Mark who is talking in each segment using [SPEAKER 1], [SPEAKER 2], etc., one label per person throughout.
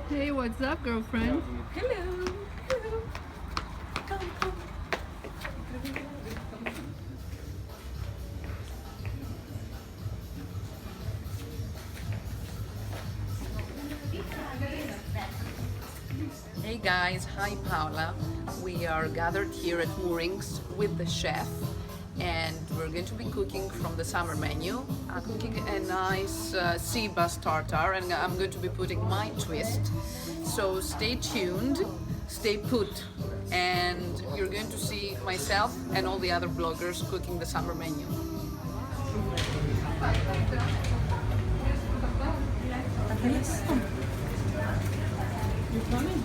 [SPEAKER 1] Hey, what's up, girlfriend?
[SPEAKER 2] Hello. Hello. Come, come.
[SPEAKER 3] Hey guys, hi Paula. We are gathered here at Moorings with the chef and we're going to be cooking from the summer menu. I'm cooking a nice sea bass tartare and I'm going to be putting my twist. So stay tuned, stay put, and you're going to see myself and all the other bloggers cooking the summer menu.
[SPEAKER 1] You coming?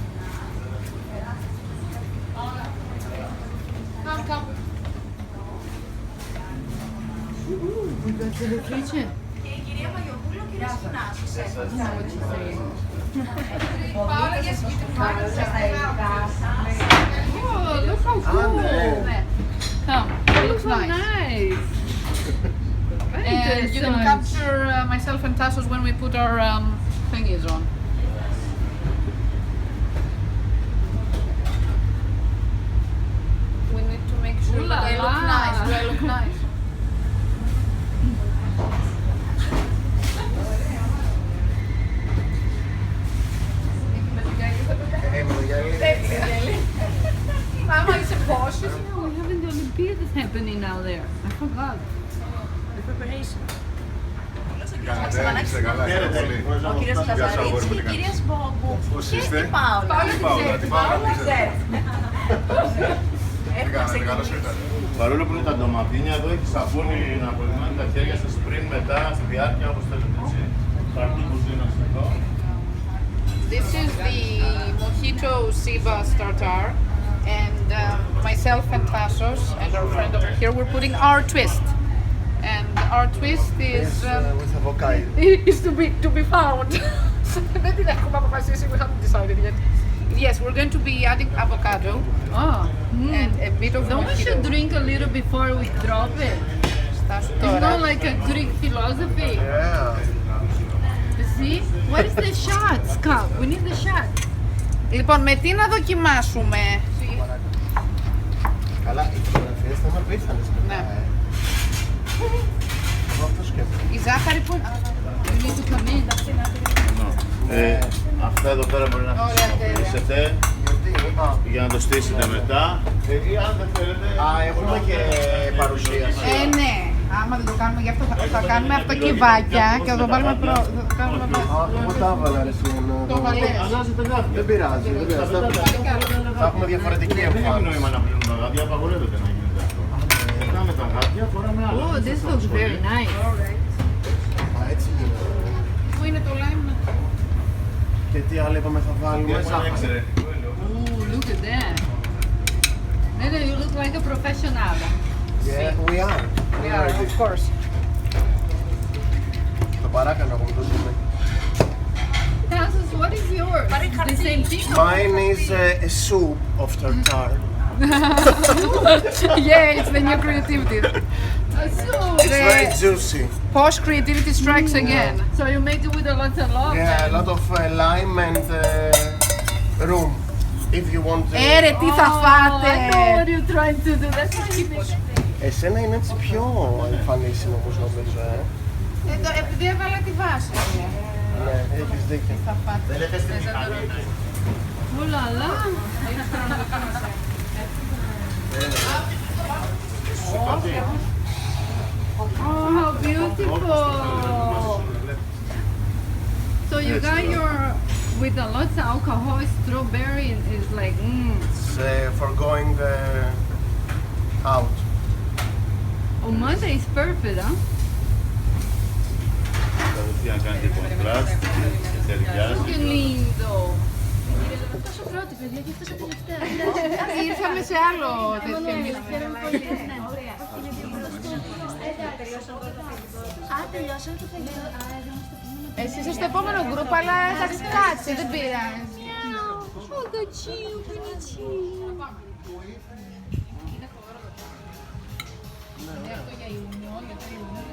[SPEAKER 3] Come.
[SPEAKER 1] We got to the kitchen.
[SPEAKER 2] Κυρία Μαγιοπούλου, κύριε Σουνάσου.
[SPEAKER 1] I know what you're saying. Oh, look how cool!
[SPEAKER 3] Come, it looks
[SPEAKER 1] Look how
[SPEAKER 3] nice.
[SPEAKER 1] nice. Very
[SPEAKER 3] And you can
[SPEAKER 1] interessant.
[SPEAKER 3] capture myself and Tassos when we put our thingies on. We need to make sure
[SPEAKER 1] Ooh
[SPEAKER 3] that
[SPEAKER 1] la
[SPEAKER 3] I look
[SPEAKER 1] la.
[SPEAKER 3] nice. Do I look nice? Mama, είσαι πόσους?
[SPEAKER 1] No, we haven't the Olympiads happening now there. I forgot.
[SPEAKER 2] The preparation.
[SPEAKER 4] Είστε καλά,
[SPEAKER 2] Χαίρετε.
[SPEAKER 4] πολύ.
[SPEAKER 2] Ο κύριος
[SPEAKER 4] Γεια σας, αγόρι
[SPEAKER 2] Λαζαρίτης
[SPEAKER 4] μου,
[SPEAKER 2] και η
[SPEAKER 4] τι κάνεις?
[SPEAKER 2] κυρία Σμπόμπου.
[SPEAKER 4] Πώς
[SPEAKER 2] Και
[SPEAKER 4] είστε?
[SPEAKER 2] η Πάολα.
[SPEAKER 4] Την Πάολα, την Πάολα, τι ξέρετε. Τι
[SPEAKER 2] Έχουμε
[SPEAKER 4] κάνετε, καλώς
[SPEAKER 2] ξεκινήσει.
[SPEAKER 4] ήρθατε.
[SPEAKER 5] Παρόλο που είναι τα ντοματίνια, εδώ έχει σαπούνι να απολυμάνει τα χέρια σας πριν, μετά, στη διάρκεια, όπως θέλετε, έτσι. Χαρτί κουζίνας εδώ.
[SPEAKER 3] This is the mojito sea bass tartare, and myself and Tassos and our friend over here, we're putting our twist. And our twist is
[SPEAKER 4] With avocado.
[SPEAKER 3] is to be found. Δεν την έχουμε αποφασίσει, we haven't decided yet. Yes, we're going to be adding avocado
[SPEAKER 1] Oh,
[SPEAKER 3] and a bit of
[SPEAKER 1] don't we
[SPEAKER 3] mojito.
[SPEAKER 1] should drink a little before we drop it?
[SPEAKER 3] Στάσου
[SPEAKER 1] It's
[SPEAKER 3] τώρα.
[SPEAKER 1] not like a Greek philosophy.
[SPEAKER 4] Yeah.
[SPEAKER 1] You see? What is the shots, cup? We need the shot.
[SPEAKER 3] Λοιπόν, με τι να δοκιμάσουμε?
[SPEAKER 4] Καλά, οι φωτογραφίες θα είναι απίθανες μετά,
[SPEAKER 3] Ναι.
[SPEAKER 4] Εγώ αυτό σκέφτομαι.
[SPEAKER 3] Η ζάχαρη που...
[SPEAKER 1] We need to come in.
[SPEAKER 5] Αυτά εδώ πέρα μπορεί να
[SPEAKER 3] Ωραία,
[SPEAKER 5] χρησιμοποιήσετε
[SPEAKER 4] Γιατί,
[SPEAKER 5] για να το στήσετε μετά. Ή αν δεν θέλετε...
[SPEAKER 4] Α, έχουμε και παρουσίαση.
[SPEAKER 3] Ναι. Άμα δεν το κάνουμε γι' αυτό θα κάνουμε αυτοκιβάκια και θα το βάλουμε θα το κάνουμε
[SPEAKER 4] Εγώ τα έβαλα ρε εσύ
[SPEAKER 3] Το βαλές.
[SPEAKER 5] Αλλάζετε γάδια.
[SPEAKER 4] Δεν πειράζει, δεν πειράζει. Θα έχουμε διαφορετική
[SPEAKER 5] Δεν έχει
[SPEAKER 4] εμφάνιση.
[SPEAKER 5] νόημα να πλύνουν τα γάδια, απαγορεύεται να γίνεται αυτό. Μετάμε τα γάδια, φοράμε άλλα.
[SPEAKER 1] Oh, this looks very nice.
[SPEAKER 4] Α, έτσι γίνεται.
[SPEAKER 3] Πού είναι το lime?
[SPEAKER 4] Και τι άλλο είπαμε θα βάλουμε,
[SPEAKER 5] Έχουμε ένα
[SPEAKER 4] ζάχαρη.
[SPEAKER 5] εξαιρετικό
[SPEAKER 1] Oh, look at that. Then you look like a professional.
[SPEAKER 4] Yeah, we are.
[SPEAKER 3] We are, of course.
[SPEAKER 4] Το παράκανα εγώ το δούμε.
[SPEAKER 1] Tassos, what is yours? The same thing?
[SPEAKER 4] Mine is a soup of tartare.
[SPEAKER 3] Yeah, it's the new creativity.
[SPEAKER 4] It's very juicy.
[SPEAKER 3] Posh creativity strikes again.
[SPEAKER 1] So you make it with a lot of love.
[SPEAKER 4] Yeah, a lot of lime and room. If you want
[SPEAKER 3] Ρε, τι θα
[SPEAKER 1] I know
[SPEAKER 3] φάτε!
[SPEAKER 1] what you're trying to do. That's why you make it.
[SPEAKER 4] Εσένα είναι έτσι πιο εμφανίσιμο όπως νομίζω,
[SPEAKER 3] Επειδή έβαλα τη βάση.
[SPEAKER 4] Ναι, έχεις δίκιο.
[SPEAKER 3] Θα φάτε.
[SPEAKER 5] Θέλετε στη μηχανή.
[SPEAKER 1] Oh la la. Oh, how beautiful. So you got your, with a lot of alcohol, strawberry is like,
[SPEAKER 4] It's for going out.
[SPEAKER 1] Oh, Monday is perfect, huh?
[SPEAKER 5] Κατευθείαν κάνετε κοντράστ και ταιριάζει.
[SPEAKER 1] Que lindo.
[SPEAKER 2] Τόσο πρώτη, παιδιά, και αυτό τελευταία.
[SPEAKER 3] Ήρθαμε σε άλλο τέτοιο εμείς.
[SPEAKER 2] Ωραία. Α, τελειώσαμε το φαγητό. Άρα εδώ είμαστε το επόμενο.
[SPEAKER 3] Εσείς είστε στο επόμενο γκρουπ, αλλά εντάξει, κάτσε, δεν πειράζει.
[SPEAKER 2] Oh, gatinho, bonitinho.
[SPEAKER 3] Αυτό για Ιούνιο, για το Ιούνιο.